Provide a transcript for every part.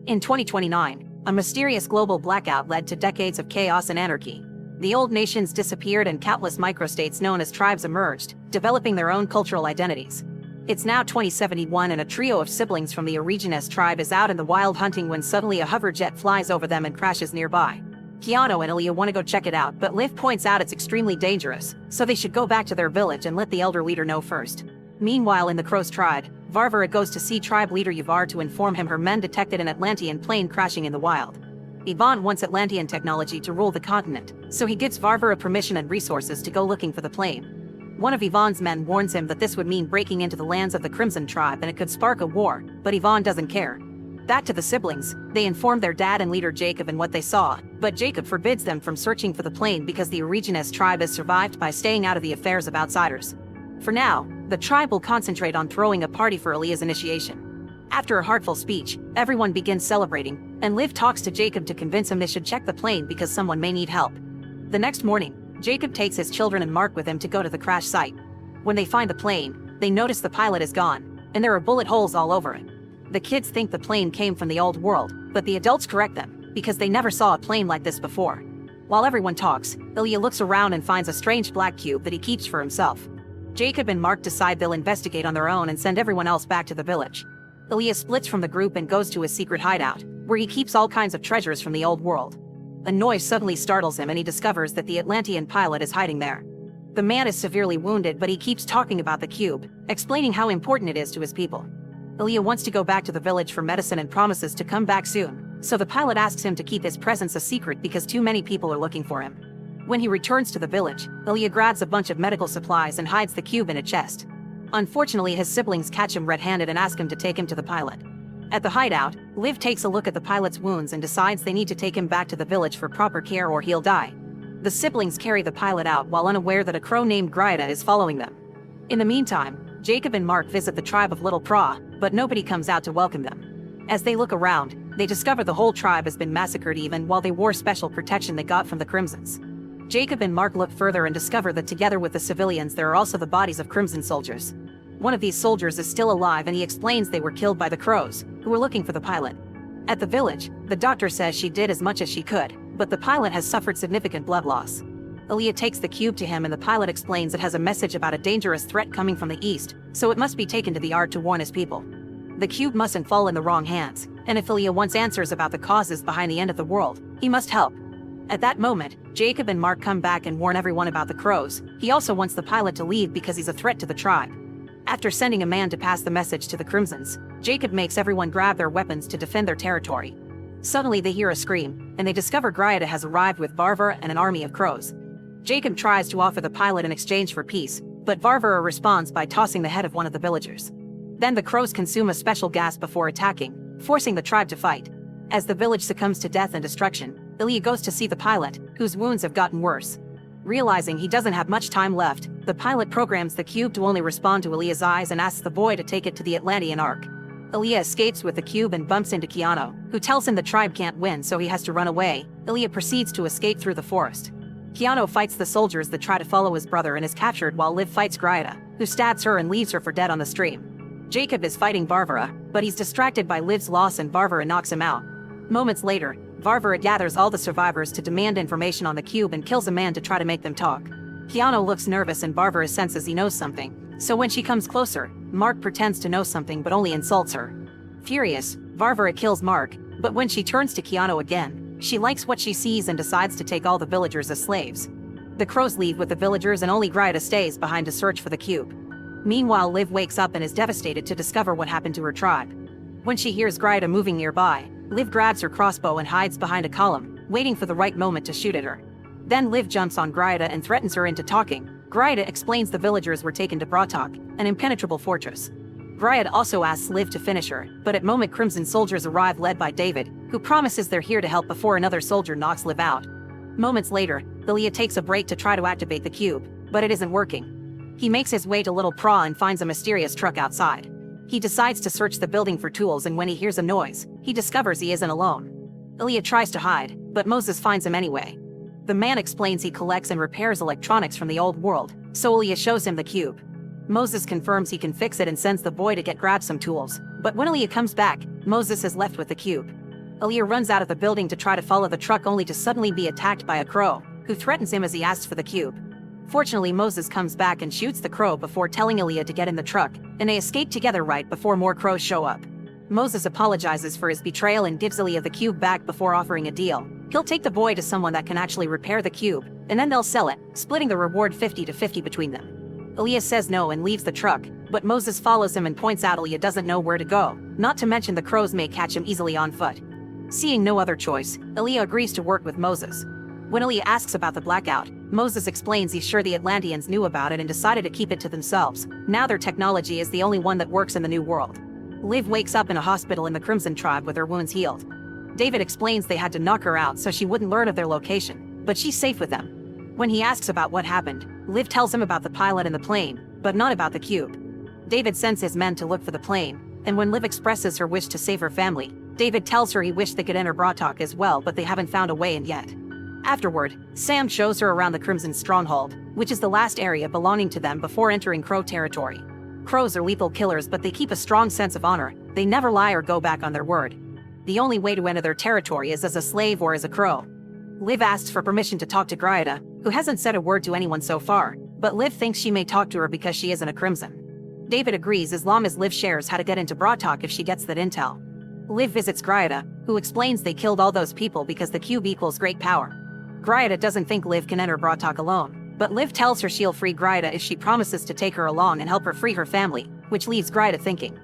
In 2029, a mysterious global blackout led to decades of chaos and anarchy. The old nations disappeared and countless microstates known as tribes emerged, developing their own cultural identities. It's now 2071 and a trio of siblings from the Rewind tribe is out in the wild hunting when suddenly a hover jet flies over them and crashes nearby. Keanu and Aaliyah want to go check it out, but Liv points out it's extremely dangerous, so they should go back to their village and let the elder leader know first. Meanwhile, in the Crow's tribe, Varvara goes to see tribe leader Yavar to inform him her men detected an Atlantian plane crashing in the wild. Yvonne wants Atlantian technology to rule the continent, so he gives Varvara permission and resources to go looking for the plane. One of Yvonne's men warns him that this would mean breaking into the lands of the Crimson tribe and it could spark a war, but Yvonne doesn't care. Back to the siblings, they inform their dad and leader Jacob and what they saw, but Jacob forbids them from searching for the plane because the Rewind tribe has survived by staying out of the affairs of outsiders. For now, the tribe will concentrate on throwing a party for Aaliyah's initiation. After a heartful speech, everyone begins celebrating, and Liv talks to Jacob to convince him they should check the plane because someone may need help. The next morning, Jacob takes his children and Mark with him to go to the crash site. When they find the plane, they notice the pilot is gone, and there are bullet holes all over it. The kids think the plane came from the old world, but the adults correct them, because they never saw a plane like this before. While everyone talks, Aaliyah looks around and finds a strange black cube that he keeps for himself. Jacob and Mark decide they'll investigate on their own and send everyone else back to the village. Aaliyah splits from the group and goes to his secret hideout, where he keeps all kinds of treasures from the old world. A noise suddenly startles him and he discovers that the Atlantian pilot is hiding there. The man is severely wounded, but he keeps talking about the cube, explaining how important it is to his people. Aaliyah wants to go back to the village for medicine and promises to come back soon, so the pilot asks him to keep his presence a secret because too many people are looking for him. When he returns to the village, Aaliyah grabs a bunch of medical supplies and hides the cube in a chest. Unfortunately, his siblings catch him red-handed and ask him to take him to the pilot. At the hideout, Liv takes a look at the pilot's wounds and decides they need to take him back to the village for proper care or he'll die. The siblings carry the pilot out while unaware that a crow named Gryda is following them. In the meantime, Jacob and Mark visit the tribe of Little Pra, but nobody comes out to welcome them. As they look around, they discover the whole tribe has been massacred even while they wore special protection they got from the Crimsons. Jacob and Mark look further and discover that together with the civilians there are also the bodies of Crimson soldiers. One of these soldiers is still alive and he explains they were killed by the Crows, who were looking for the pilot. At the village, the doctor says she did as much as she could, but the pilot has suffered significant blood loss. Aaliyah takes the cube to him and the pilot explains it has a message about a dangerous threat coming from the east, so it must be taken to the Art to warn his people. The cube mustn't fall in the wrong hands, and if Aaliyah wants answers about the causes behind the end of the world, he must help. At that moment, Jacob and Mark come back and warn everyone about the Crows. He also wants the pilot to leave because he's a threat to the tribe. After sending a man to pass the message to the Crimsons, Jacob makes everyone grab their weapons to defend their territory. Suddenly they hear a scream, and they discover Gryda has arrived with Varvara and an army of crows. Jacob tries to offer the pilot in exchange for peace, but Varvara responds by tossing the head of one of the villagers. Then the crows consume a special gas before attacking, forcing the tribe to fight. As the village succumbs to death and destruction, Aaliyah goes to see the pilot, whose wounds have gotten worse. Realizing he doesn't have much time left, the pilot programs the cube to only respond to Aaliyah's eyes and asks the boy to take it to the Atlantian Ark. Aaliyah escapes with the cube and bumps into Keanu, who tells him the tribe can't win so he has to run away. Aaliyah proceeds to escape through the forest. Keanu fights the soldiers that try to follow his brother and is captured while Liv fights Gryda, who stabs her and leaves her for dead on the stream. Jacob is fighting Varvara, but he's distracted by Liv's loss and Varvara knocks him out. Moments later, Varvara gathers all the survivors to demand information on the cube and kills a man to try to make them talk. Keanu looks nervous and Varvara senses he knows something, so when she comes closer, Mark pretends to know something but only insults her. Furious, Varvara kills Mark, but when she turns to Keanu again, she likes what she sees and decides to take all the villagers as slaves. The crows leave with the villagers and only Gryda stays behind to search for the cube. Meanwhile, Liv wakes up and is devastated to discover what happened to her tribe. When she hears Gryda moving nearby, Liv grabs her crossbow and hides behind a column, waiting for the right moment to shoot at her. Then Liv jumps on Gryda and threatens her into talking. Gryda explains the villagers were taken to Bratok, an impenetrable fortress. Gryda also asks Liv to finish her, but at moment Crimson soldiers arrive led by David, who promises they're here to help before another soldier knocks Liv out. Moments later, Aaliyah takes a break to try to activate the cube, but it isn't working. He makes his way to Little Pra and finds a mysterious truck outside. He decides to search the building for tools and when he hears a noise, he discovers he isn't alone. Aaliyah tries to hide, but Moses finds him anyway. The man explains he collects and repairs electronics from the old world, so Aaliyah shows him the cube. Moses confirms he can fix it and sends the boy to grab some tools, but when Aaliyah comes back, Moses is left with the cube. Aaliyah runs out of the building to try to follow the truck only to suddenly be attacked by a crow, who threatens him as he asks for the cube. Fortunately, Moses comes back and shoots the crow before telling Aaliyah to get in the truck, and they escape together right before more crows show up. Moses apologizes for his betrayal and gives Aaliyah the cube back before offering a deal. He'll take the boy to someone that can actually repair the cube, and then they'll sell it, splitting the reward 50-50 between them. Aaliyah says no and leaves the truck, but Moses follows him and points out Aaliyah doesn't know where to go, not to mention the crows may catch him easily on foot. Seeing no other choice, Aaliyah agrees to work with Moses. When Aaliyah asks about the blackout, Moses explains he's sure the Atlantians knew about it and decided to keep it to themselves. Now their technology is the only one that works in the new world. Liv wakes up in a hospital in the Crimson Tribe with her wounds healed. David explains they had to knock her out so she wouldn't learn of their location, but she's safe with them. When he asks about what happened, Liv tells him about the pilot and the plane, but not about the cube. David sends his men to look for the plane, and when Liv expresses her wish to save her family, David tells her he wished they could enter Bratok as well, but they haven't found a way in yet. Afterward, Sam shows her around the Crimson Stronghold, which is the last area belonging to them before entering Crow territory. Crows are lethal killers, but they keep a strong sense of honor. They never lie or go back on their word. The only way to enter their territory is as a slave or as a crow. Liv asks for permission to talk to Grieta, who hasn't said a word to anyone so far, but Liv thinks she may talk to her because she isn't a Crimson. David agrees as long as Liv shares how to get into Bratok if she gets that intel. Liv visits Grieta, who explains they killed all those people because the cube equals great power. Grieta doesn't think Liv can enter Bratok alone, but Liv tells her she'll free Grieta if she promises to take her along and help her free her family, which leaves Grieta thinking.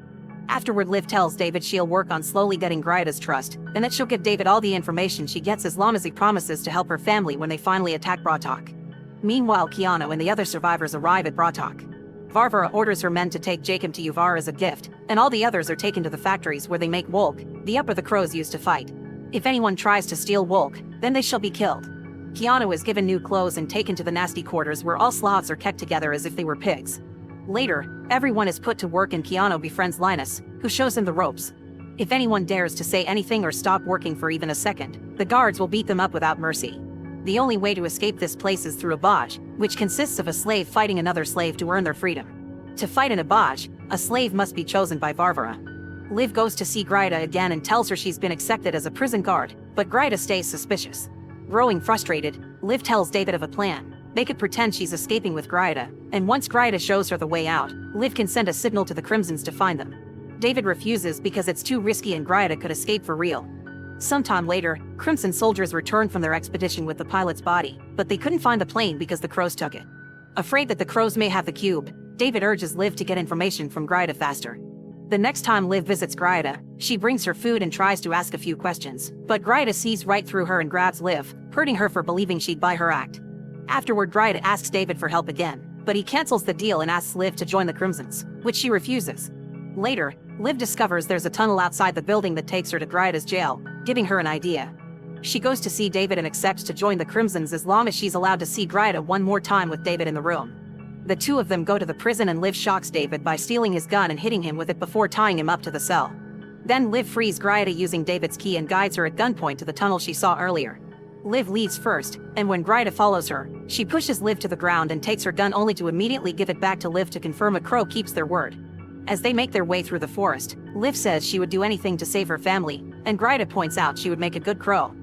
Afterward, Liv tells David she'll work on slowly getting Grieta's trust, and that she'll give David all the information she gets as long as he promises to help her family when they finally attack Bratok. Meanwhile, Keanu and the other survivors arrive at Bratok. Varvara orders her men to take Jacob to Uvar as a gift, and all the others are taken to the factories where they make Wolk, the upper the crows use to fight. If anyone tries to steal Wolk, then they shall be killed. Keanu is given new clothes and taken to the nasty quarters where all Slavs are kept together as if they were pigs. Later, everyone is put to work and Keanu befriends Linus, who shows him the ropes. If anyone dares to say anything or stop working for even a second, the guards will beat them up without mercy. The only way to escape this place is through a Baj, which consists of a slave fighting another slave to earn their freedom. To fight in a Baj, a slave must be chosen by Varvara. Liv goes to see Grieta again and tells her she's been accepted as a prison guard, but Grieta stays suspicious. Growing frustrated, Liv tells David of a plan. They could pretend she's escaping with Grieta, and once Grieta shows her the way out, Liv can send a signal to the Crimsons to find them. David refuses because it's too risky and Grieta could escape for real. Sometime later, Crimson soldiers return from their expedition with the pilot's body, but they couldn't find the plane because the crows took it. Afraid that the crows may have the cube, David urges Liv to get information from Grieta faster. The next time Liv visits Grieta, she brings her food and tries to ask a few questions, but Grieta sees right through her and grabs Liv, hurting her for believing she'd buy her act. Afterward, Grieta asks David for help again, but he cancels the deal and asks Liv to join the Crimsons, which she refuses. Later, Liv discovers there's a tunnel outside the building that takes her to Grieta's jail, giving her an idea. She goes to see David and accepts to join the Crimsons as long as she's allowed to see Grieta one more time with David in the room. The two of them go to the prison and Liv shocks David by stealing his gun and hitting him with it before tying him up to the cell. Then Liv frees Grieta using David's key and guides her at gunpoint to the tunnel she saw earlier. Liv leaves first, and when Grieta follows her, she pushes Liv to the ground and takes her gun only to immediately give it back to Liv to confirm a crow keeps their word. As they make their way through the forest, Liv says she would do anything to save her family, and Grieta points out she would make a good crow.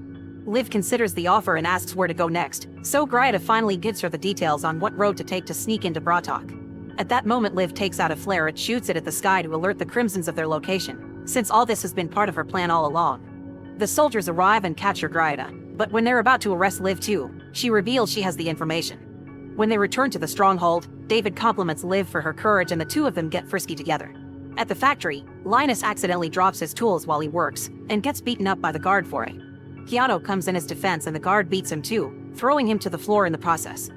Liv considers the offer and asks where to go next, so Grieta finally gives her the details on what road to take to sneak into Bratok. At that moment, Liv takes out a flare and shoots it at the sky to alert the Crimsons of their location, since all this has been part of her plan all along. The soldiers arrive and capture Grieta, but when they're about to arrest Liv too, she reveals she has the information. When they return to the stronghold, David compliments Liv for her courage and the two of them get frisky together. At the factory, Linus accidentally drops his tools while he works, and gets beaten up by the guard for it. Keanu comes in his defense and the guard beats him too, throwing him to the floor in the process.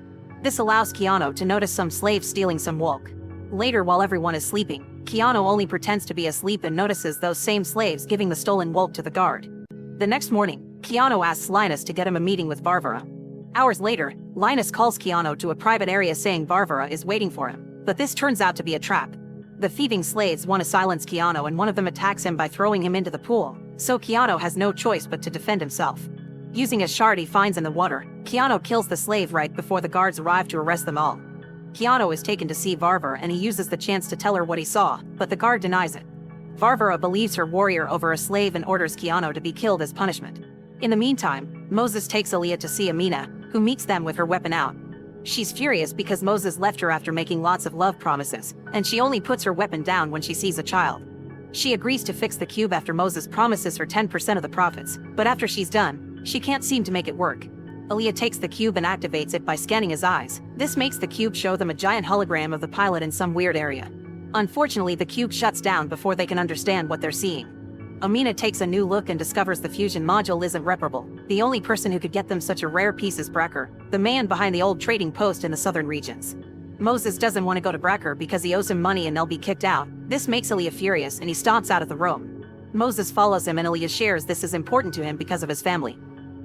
This allows Keanu to notice some slaves stealing some Wolk. Later, while everyone is sleeping, Keanu only pretends to be asleep and notices those same slaves giving the stolen Wolk to the guard. The next morning, Keanu asks Linus to get him a meeting with Varvara. Hours later, Linus calls Keanu to a private area saying Varvara is waiting for him, but this turns out to be a trap. The thieving slaves want to silence Keanu and one of them attacks him by throwing him into the pool, so Keanu has no choice but to defend himself. Using a shard he finds in the water, Keanu kills the slave right before the guards arrive to arrest them all. Keanu is taken to see Varvara and he uses the chance to tell her what he saw, but the guard denies it. Varvara believes her warrior over a slave and orders Keanu to be killed as punishment. In the meantime, Moses takes Aaliyah to see Amina, who meets them with her weapon out. She's furious because Moses left her after making lots of love promises, and she only puts her weapon down when she sees a child. She agrees to fix the cube after Moses promises her 10% of the profits, but after she's done, she can't seem to make it work. Aaliyah takes the cube and activates it by scanning his eyes. This makes the cube show them a giant hologram of the pilot in some weird area. Unfortunately, the cube shuts down before they can understand what they're seeing. Amina takes a new look and discovers the fusion module isn't reparable. The only person who could get them such a rare piece is Bracker, the man behind the old trading post in the southern regions. Moses doesn't want to go to Bracker because he owes him money and they'll be kicked out. This makes Aaliyah furious and he stomps out of the room. Moses follows him and Aaliyah shares this is important to him because of his family.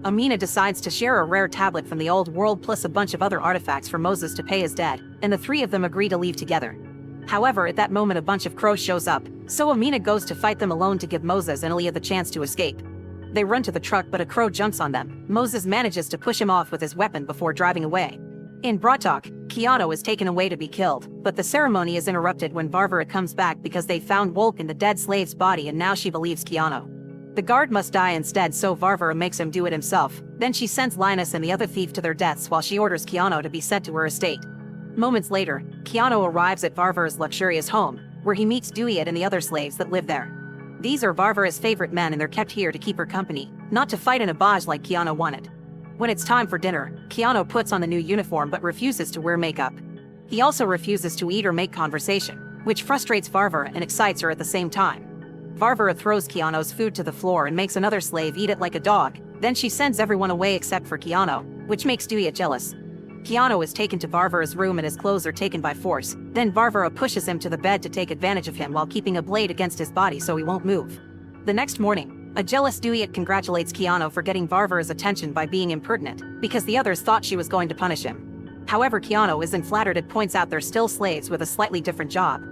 Amina decides to share a rare tablet from the old world plus a bunch of other artifacts for Moses to pay his debt, and the three of them agree to leave together. However, at that moment a bunch of crows shows up, so Amina goes to fight them alone to give Moses and Aaliyah the chance to escape. They run to the truck but a crow jumps on them. Moses manages to push him off with his weapon before driving away. In Bratok, Keanu is taken away to be killed, but the ceremony is interrupted when Varvara comes back because they found Wolk in the dead slave's body and now she believes Keanu. The guard must die instead, so Varvara makes him do it himself. Then she sends Linus and the other thief to their deaths while she orders Keanu to be sent to her estate. Moments later, Keanu arrives at Varvara's luxurious home, where he meets Duyet and the other slaves that live there. These are Varvara's favorite men and they're kept here to keep her company, not to fight in a barrage like Keanu wanted. When it's time for dinner, Keanu puts on the new uniform but refuses to wear makeup. He also refuses to eat or make conversation, which frustrates Varvara and excites her at the same time. Varvara throws Keanu's food to the floor and makes another slave eat it like a dog. Then she sends everyone away except for Keanu, which makes Duyet jealous. Keanu is taken to Varvara's room and his clothes are taken by force. Then Varvara pushes him to the bed to take advantage of him while keeping a blade against his body so he won't move. The next morning, a jealous Duyet congratulates Keanu for getting Varvara's attention by being impertinent, because the others thought she was going to punish him. However, Keanu isn't flattered and points out they're still slaves with a slightly different job.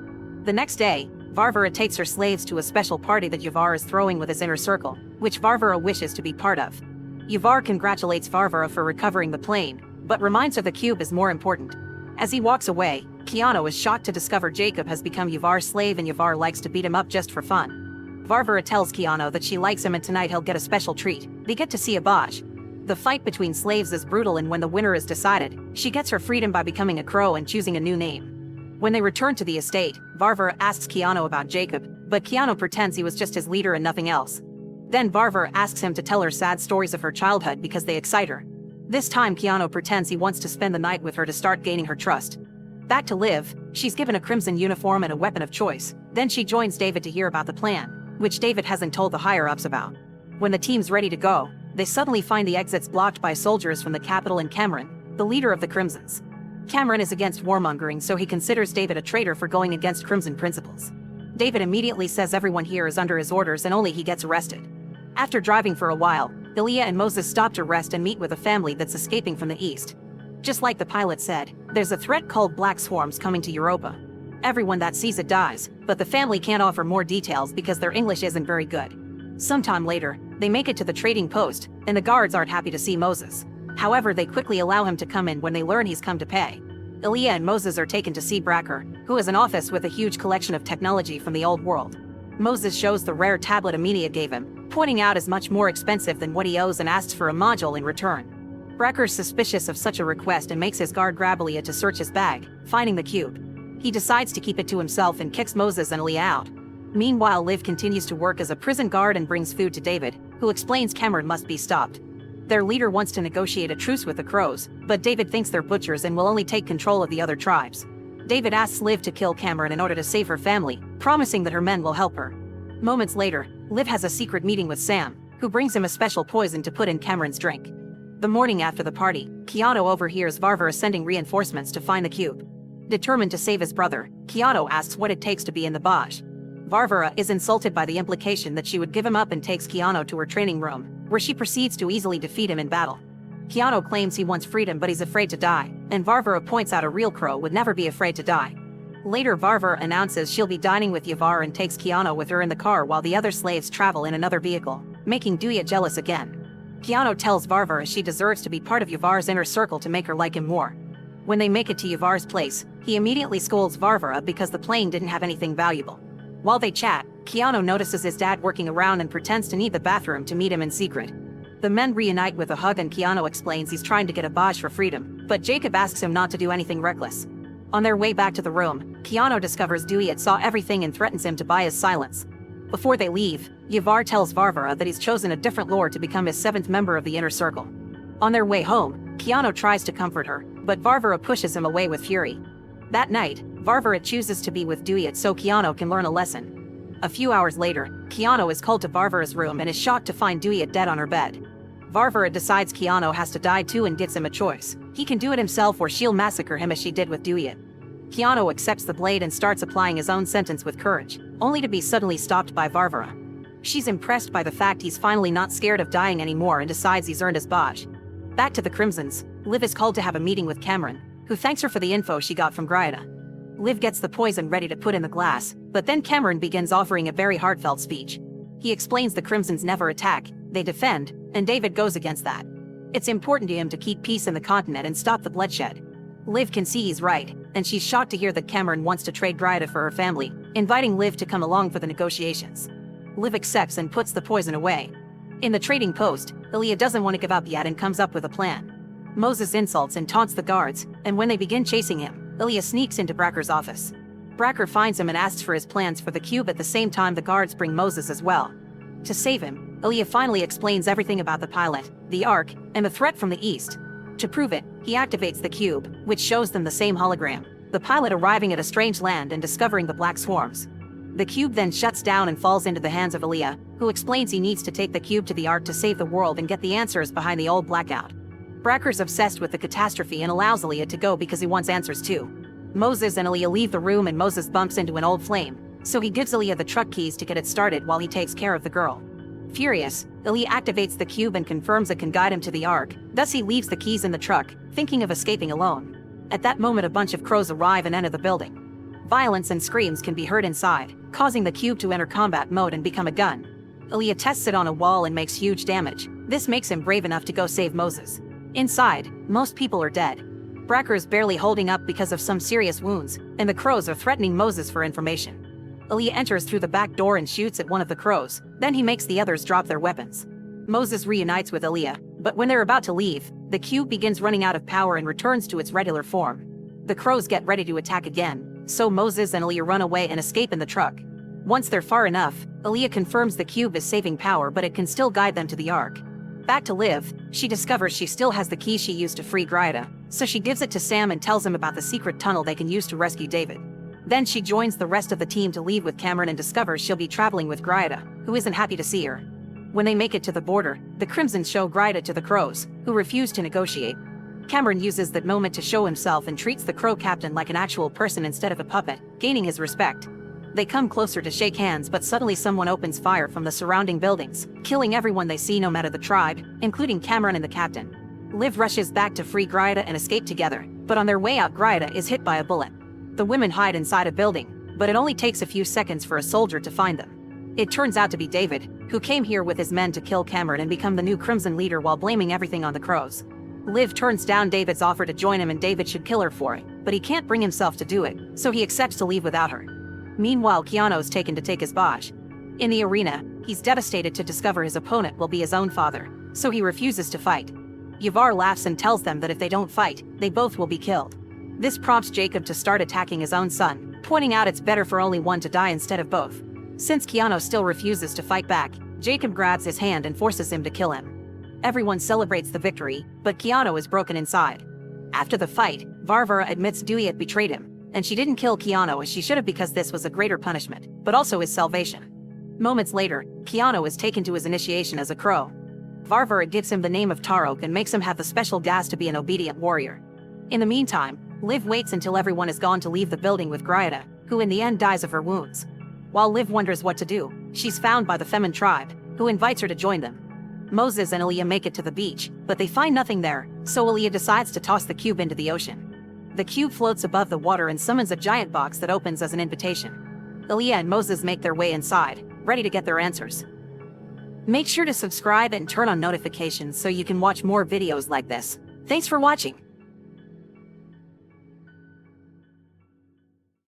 The next day, Varvara takes her slaves to a special party that Yavar is throwing with his inner circle, which Varvara wishes to be part of. Yavar congratulates Varvara for recovering the plane, but reminds her the cube is more important. As he walks away, Keanu is shocked to discover Jacob has become Yavar's slave and Yavar likes to beat him up just for fun. Varvara tells Keanu that she likes him and tonight he'll get a special treat. They get to see a barrage. The fight between slaves is brutal and when the winner is decided, she gets her freedom by becoming a crow and choosing a new name. When they return to the estate, Varvara asks Keanu about Jacob, but Keanu pretends he was just his leader and nothing else. Then Varvara asks him to tell her sad stories of her childhood because they excite her. This time Keanu pretends he wants to spend the night with her to start gaining her trust. Back to Liv, she's given a crimson uniform and a weapon of choice. Then she joins David to hear about the plan, which David hasn't told the higher-ups about. When the team's ready to go, they suddenly find the exits blocked by soldiers from the capital and Cameron, the leader of the Crimsons. Cameron is against warmongering, so he considers David a traitor for going against Crimson principles. David immediately says everyone here is under his orders and only he gets arrested. After driving for a while, Aaliyah and Moses stop to rest and meet with a family that's escaping from the east. Just like the pilot said, there's a threat called black swarms coming to Europa. Everyone that sees it dies, but the family can't offer more details because their English isn't very good. Sometime later, they make it to the trading post, and the guards aren't happy to see Moses. However, they quickly allow him to come in when they learn he's come to pay. Aaliyah and Moses are taken to see Bracker, who has an office with a huge collection of technology from the old world. Moses shows the rare tablet Amelia gave him, pointing out is much more expensive than what he owes and asks for a module in return. Bracker's suspicious of such a request and makes his guard grab Aaliyah to search his bag, finding the cube. He decides to keep it to himself and kicks Moses and Aaliyah out. Meanwhile, Liv continues to work as a prison guard and brings food to David, who explains Cameron must be stopped. Their leader wants to negotiate a truce with the Crows, but David thinks they're butchers and will only take control of the other tribes. David asks Liv to kill Cameron in order to save her family, promising that her men will help her. Moments later, Liv has a secret meeting with Sam, who brings him a special poison to put in Cameron's drink. The morning after the party, Keanu overhears Varvara sending reinforcements to find the cube. Determined to save his brother, Keanu asks what it takes to be in the barrage. Varvara is insulted by the implication that she would give him up and takes Keanu to her training room, where she proceeds to easily defeat him in battle. Keanu claims he wants freedom but he's afraid to die, and Varvara points out a real crow would never be afraid to die. Later, Varvara announces she'll be dining with Yavar and takes Keanu with her in the car while the other slaves travel in another vehicle, making Duyet jealous again. Keanu tells Varvara she deserves to be part of Yavar's inner circle to make her like him more. When they make it to Yavar's place, he immediately scolds Varvara because the plane didn't have anything valuable. While they chat, Keanu notices his dad working around and pretends to need the bathroom to meet him in secret. The men reunite with a hug and Keanu explains he's trying to get a badge for freedom, but Jacob asks him not to do anything reckless. On their way back to the room, Keanu discovers Dewey saw everything and threatens him to buy his silence. Before they leave, Yavar tells Varvara that he's chosen a different lord to become his 7th member of the inner circle. On their way home, Keanu tries to comfort her, but Varvara pushes him away with fury. That night, Varvara chooses to be with Dewey so Keanu can learn a lesson. A few hours later, Keanu is called to Varvara's room and is shocked to find Dewey dead on her bed. Varvara decides Keanu has to die too and gives him a choice. He can do it himself or she'll massacre him as she did with Dewey. Keanu accepts the blade and starts applying his own sentence with courage, only to be suddenly stopped by Varvara. She's impressed by the fact he's finally not scared of dying anymore and decides he's earned his badge. Back to the Crimsons, Liv is called to have a meeting with Cameron, who thanks her for the info she got from Grida. Liv gets the poison ready to put in the glass, but then Cameron begins offering a very heartfelt speech. He explains the Crimsons never attack, they defend, and David goes against that. It's important to him to keep peace in the continent and stop the bloodshed. Liv can see he's right, and she's shocked to hear that Cameron wants to trade Grida for her family, inviting Liv to come along for the negotiations. Liv accepts and puts the poison away. In the trading post, Ilya doesn't want to give up yet and comes up with a plan. Moses insults and taunts the guards, and when they begin chasing him, Ilya sneaks into Bracker's office. Bracker finds him and asks for his plans for the cube. At the same time, the guards bring Moses as well. To save him, Ilya finally explains everything about the pilot, the Ark, and the threat from the east. To prove it, he activates the cube, which shows them the same hologram, the pilot arriving at a strange land and discovering the black swarms. The cube then shuts down and falls into the hands of Ilya, who explains he needs to take the cube to the Ark to save the world and get the answers behind the old blackout. Bracker's obsessed with the catastrophe and allows Ilya to go because he wants answers too. Moses and Ilya leave the room and Moses bumps into an old flame, so he gives Ilya the truck keys to get it started while he takes care of the girl. Furious, Ilya activates the cube and confirms it can guide him to the Ark, thus he leaves the keys in the truck, thinking of escaping alone. At that moment, a bunch of crows arrive and enter the building. Violence and screams can be heard inside, causing the cube to enter combat mode and become a gun. Ilya tests it on a wall and makes huge damage. This makes him brave enough to go save Moses. Inside, most people are dead. Bracker is barely holding up because of some serious wounds, and the crows are threatening Moses for information. Ilya enters through the back door and shoots at one of the crows, then he makes the others drop their weapons. Moses reunites with Ilya, but when they're about to leave, the cube begins running out of power and returns to its regular form. The crows get ready to attack again, so Moses and Ilya run away and escape in the truck. Once they're far enough, Ilya confirms the cube is saving power but it can still guide them to the Ark. Back to Liv, she discovers she still has the key she used to free Grida, so she gives it to Sam and tells him about the secret tunnel they can use to rescue David. Then she joins the rest of the team to leave with Cameron and discovers she'll be traveling with Grida, who isn't happy to see her. When they make it to the border, the Crimsons show Grida to the Crows, who refuse to negotiate. Cameron uses that moment to show himself and treats the Crow captain like an actual person instead of a puppet, gaining his respect. They come closer to shake hands, but suddenly someone opens fire from the surrounding buildings, killing everyone they see no matter the tribe, including Cameron and the captain. Liv rushes back to free Grida and escape together, but on their way out Grida is hit by a bullet. The women hide inside a building, but it only takes a few seconds for a soldier to find them. It turns out to be David, who came here with his men to kill Cameron and become the new Crimson leader while blaming everything on the Crows. Liv turns down David's offer to join him and David should kill her for it, but he can't bring himself to do it, so he accepts to leave without her. Meanwhile, Keanu's taken to take his badge. In the arena, he's devastated to discover his opponent will be his own father, so he refuses to fight. Yavar laughs and tells them that if they don't fight, they both will be killed. This prompts Jacob to start attacking his own son, pointing out it's better for only one to die instead of both. Since Keanu still refuses to fight back, Jacob grabs his hand and forces him to kill him. Everyone celebrates the victory, but Keanu is broken inside. After the fight, Varvara admits Dewey had betrayed him, and she didn't kill Keanu as she should have because this was a greater punishment, but also his salvation. Moments later, Keanu is taken to his initiation as a crow. Varvara gives him the name of Tarok and makes him have the special gas to be an obedient warrior. In the meantime, Liv waits until everyone is gone to leave the building with Grida, who in the end dies of her wounds. While Liv wonders what to do, she's found by the Femin tribe, who invites her to join them. Moses and Ilya make it to the beach, but they find nothing there, so Ilya decides to toss the cube into the ocean. The cube floats above the water and summons a giant box that opens as an invitation. Ilya and Moses make their way inside, ready to get their answers. Make sure to subscribe and turn on notifications so you can watch more videos like this. Thanks for watching.